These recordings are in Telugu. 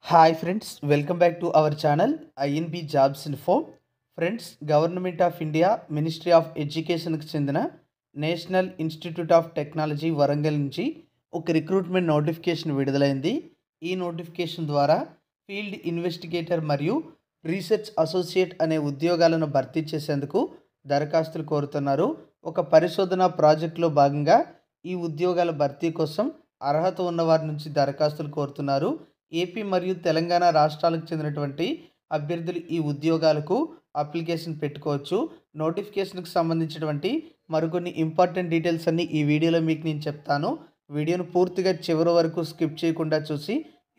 Hi friends, welcome back to our channel INB jobs info. Friends, government of India ministry of ఎడ్యుకేషన్కి చెందిన national institute of technology Warangal నుంచి ఒక రిక్రూట్మెంట్ నోటిఫికేషన్ విడుదలైంది. ఈ నోటిఫికేషన్ ద్వారా ఫీల్డ్ ఇన్వెస్టిగేటర్ మరియు రీసెర్చ్ అసోసియేట్ అనే ఉద్యోగాలను భర్తీ చేసేందుకు దరఖాస్తులు కోరుతున్నారు. ఒక పరిశోధన ప్రాజెక్టులో భాగంగా ఈ ఉద్యోగాల భర్తీ కోసం అర్హత ఉన్న వారి నుంచి దరఖాస్తులు కోరుతున్నారు. ఏపీ మరియు తెలంగాణ రాష్ట్రాలకు చెందినటువంటి అభ్యర్థులు ఈ ఉద్యోగాలకు అప్లికేషన్ పెట్టుకోవచ్చు. నోటిఫికేషన్కి సంబంధించినటువంటి మరికొన్ని ఇంపార్టెంట్ డీటెయిల్స్ అన్నీ ఈ వీడియోలో మీకు నేను చెప్తాను. వీడియోను పూర్తిగా చివరి వరకు స్కిప్ చేయకుండా చూసి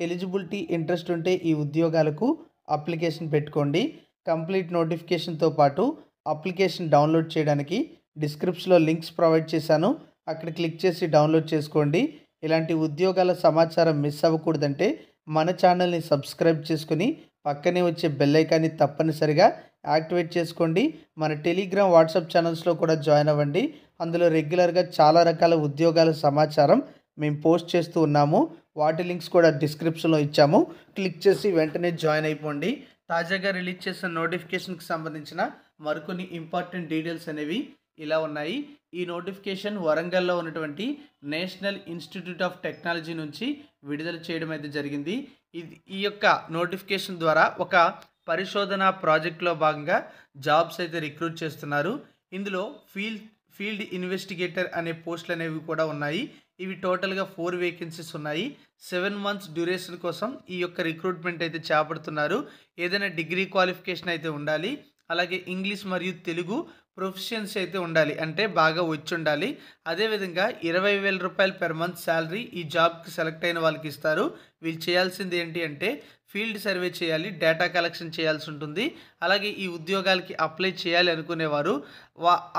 ఎలిజిబిలిటీ ఇంట్రెస్ట్ ఉంటే ఈ ఉద్యోగాలకు అప్లికేషన్ పెట్టుకోండి. కంప్లీట్ నోటిఫికేషన్తో పాటు అప్లికేషన్ డౌన్లోడ్ చేయడానికి డిస్క్రిప్షన్లో లింక్స్ ప్రొవైడ్ చేశాను. అక్కడ క్లిక్ చేసి డౌన్లోడ్ చేసుకోండి. ఇలాంటి ఉద్యోగాల సమాచారం మిస్ అవ్వకూడదంటే మన ఛానల్ని సబ్స్క్రైబ్ చేసుకుని పక్కనే వచ్చే బెల్ ఐకాన్ని తప్పనిసరిగా యాక్టివేట్ చేసుకోండి. మన టెలిగ్రామ్, వాట్సాప్ ఛానల్స్లో కూడా జాయిన్ అవ్వండి. అందులో రెగ్యులర్గా చాలా రకాల ఉద్యోగాల సమాచారం మేము పోస్ట్ చేస్తూ ఉన్నాము. వాటి లింక్స్ కూడా డిస్క్రిప్షన్లో ఇచ్చాము. క్లిక్ చేసి వెంటనే జాయిన్ అయిపోండి. తాజాగా రిలీజ్ చేసిన నోటిఫికేషన్కి సంబంధించిన మరికొన్ని ఇంపార్టెంట్ డీటెయిల్స్ అనేవి ఇలా ఉన్నాయి. ఈ నోటిఫికేషన్ వరంగల్లో ఉన్నటువంటి నేషనల్ ఇన్స్టిట్యూట్ ఆఫ్ టెక్నాలజీ నుంచి విడుదల చేయడం అయితే జరిగింది. ఈ యొక్క నోటిఫికేషన్ ద్వారా ఒక పరిశోధన ప్రాజెక్టులో భాగంగా జాబ్స్ అయితే రిక్రూట్ చేస్తున్నారు. ఇందులో ఫీల్డ్ ఇన్వెస్టిగేటర్ అనే పోస్టులు అనేవి కూడా ఉన్నాయి. ఇవి టోటల్గా 4 వేకెన్సీస్ ఉన్నాయి. 7 months డ్యూరేషన్ కోసం ఈ యొక్క రిక్రూట్మెంట్ అయితే చేపడుతున్నారు. ఏదైనా డిగ్రీ క్వాలిఫికేషన్ అయితే ఉండాలి. అలాగే ఇంగ్లీష్ మరియు తెలుగు ప్రొఫిషియన్సీ అయితే ఉండాలి, అంటే బాగా వచ్చి ఉండాలి. అదేవిధంగా 20,000 రూపాయలు పెర్ మంత్ శాలరీ ఈ జాబ్కి సెలెక్ట్ అయిన వాళ్ళకి ఇస్తారు. వీళ్ళు చేయాల్సింది ఏంటి అంటే ఫీల్డ్ సర్వే చేయాలి, డేటా కలెక్షన్ చేయాల్సి ఉంటుంది. అలాగే ఈ ఉద్యోగాలకి అప్లై చేయాలి అనుకునేవారు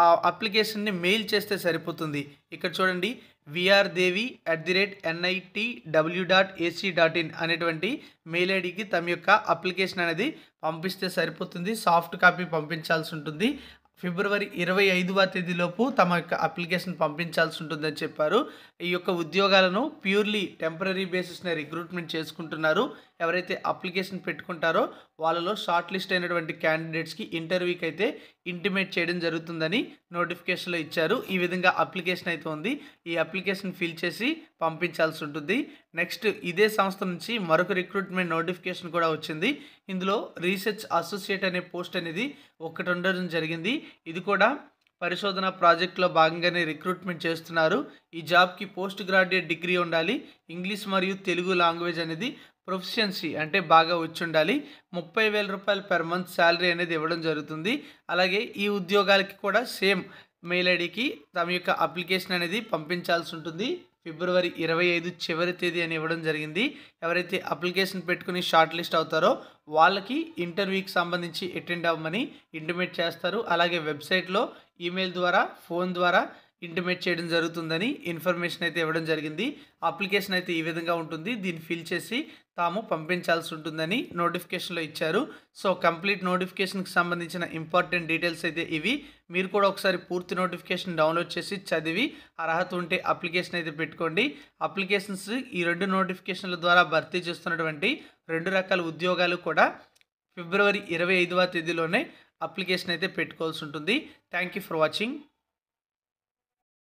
ఆ అప్లికేషన్ని మెయిల్ చేస్తే సరిపోతుంది. ఇక్కడ చూడండి, vrdevi@nitw.ac.in అనేటువంటి మెయిల్ ఐడికి తమ యొక్క అప్లికేషన్ అనేది పంపిస్తే సరిపోతుంది. సాఫ్ట్ కాపీ పంపించాల్సి ఉంటుంది. ఫిబ్రవరి 25వ తేదీలోపు తమ యొక్క అప్లికేషన్ పంపించాల్సి ఉంటుందని చెప్పారు. ఈ యొక్క ఉద్యోగాలను ప్యూర్లీ టెంపరీ బేసిస్ని రిక్రూట్మెంట్ చేసుకుంటున్నారు. ఎవరైతే అప్లికేషన్ పెట్టుకుంటారో వాళ్ళలో షార్ట్ లిస్ట్ అయినటువంటి క్యాండిడేట్స్కి ఇంటర్వ్యూకి అయితే ఇంటిమేట్ చేయడం జరుగుతుందని నోటిఫికేషన్లో ఇచ్చారు. ఈ విధంగా అప్లికేషన్ అయితే ఉంది. ఈ అప్లికేషన్ ఫిల్ చేసి పంపించాల్సి ఉంటుంది. నెక్స్ట్, ఇదే సంస్థ నుంచి మరొక రిక్రూట్మెంట్ నోటిఫికేషన్ కూడా వచ్చింది. ఇందులో రీసెర్చ్ అసోసియేట్ అనే పోస్ట్ అనేది ఒకటి ఉండడం జరిగింది. ఇది కూడా పరిశోధన ప్రాజెక్టులో భాగంగానే రిక్రూట్మెంట్ చేస్తున్నారు. ఈ జాబ్కి పోస్ట్ గ్రాడ్యుయేట్ డిగ్రీ ఉండాలి. ఇంగ్లీష్ మరియు తెలుగు లాంగ్వేజ్ అనేది ప్రొఫిషియన్సీ, అంటే బాగా వచ్చి ఉండాలి. 30,000 రూపాయలు పెర్ మంత్ శాలరీ అనేది ఇవ్వడం జరుగుతుంది. అలాగే ఈ ఉద్యోగాలకి కూడా సేమ్ మెయిల్ ఐడికి తమ యొక్క అప్లికేషన్ అనేది పంపించాల్సి ఉంటుంది. ఫిబ్రవరి 25 చివరి తేదీ అని ఇవ్వడం జరిగింది. ఎవరైతే అప్లికేషన్ పెట్టుకుని షార్ట్ లిస్ట్ అవుతారో వాళ్ళకి ఇంటర్వ్యూకి సంబంధించి అటెండ్ అవ్వమని ఇంటిమేట్ చేస్తారు. అలాగే వెబ్సైట్లో ఈమెయిల్ ద్వారా, ఫోన్ ద్వారా ఇంటిమేట్ చేయడం జరుగుతుందని ఇన్ఫర్మేషన్ అయితే ఇవ్వడం జరిగింది. అప్లికేషన్ అయితే ఈ విధంగా ఉంటుంది. దీన్ని ఫిల్ చేసి తాము పంపించాల్సి ఉంటుందని నోటిఫికేషన్లో ఇచ్చారు. సో కంప్లీట్ నోటిఫికేషన్కి సంబంధించిన ఇంపార్టెంట్ డీటెయిల్స్ అయితే ఇవి. మీరు కూడా ఒకసారి పూర్తి నోటిఫికేషన్ డౌన్లోడ్ చేసి చదివి అర్హత ఉంటే అప్లికేషన్ అయితే పెట్టుకోండి. అప్లికేషన్స్ ఈ 2 నోటిఫికేషన్ల ద్వారా భర్తీ చేస్తున్నటువంటి 2 రకాల ఉద్యోగాలు కూడా ఫిబ్రవరి 25వ తేదీలోనే అప్లికేషన్ అయితే పెట్టుకోవాల్సి ఉంటుంది. Thank you for watching.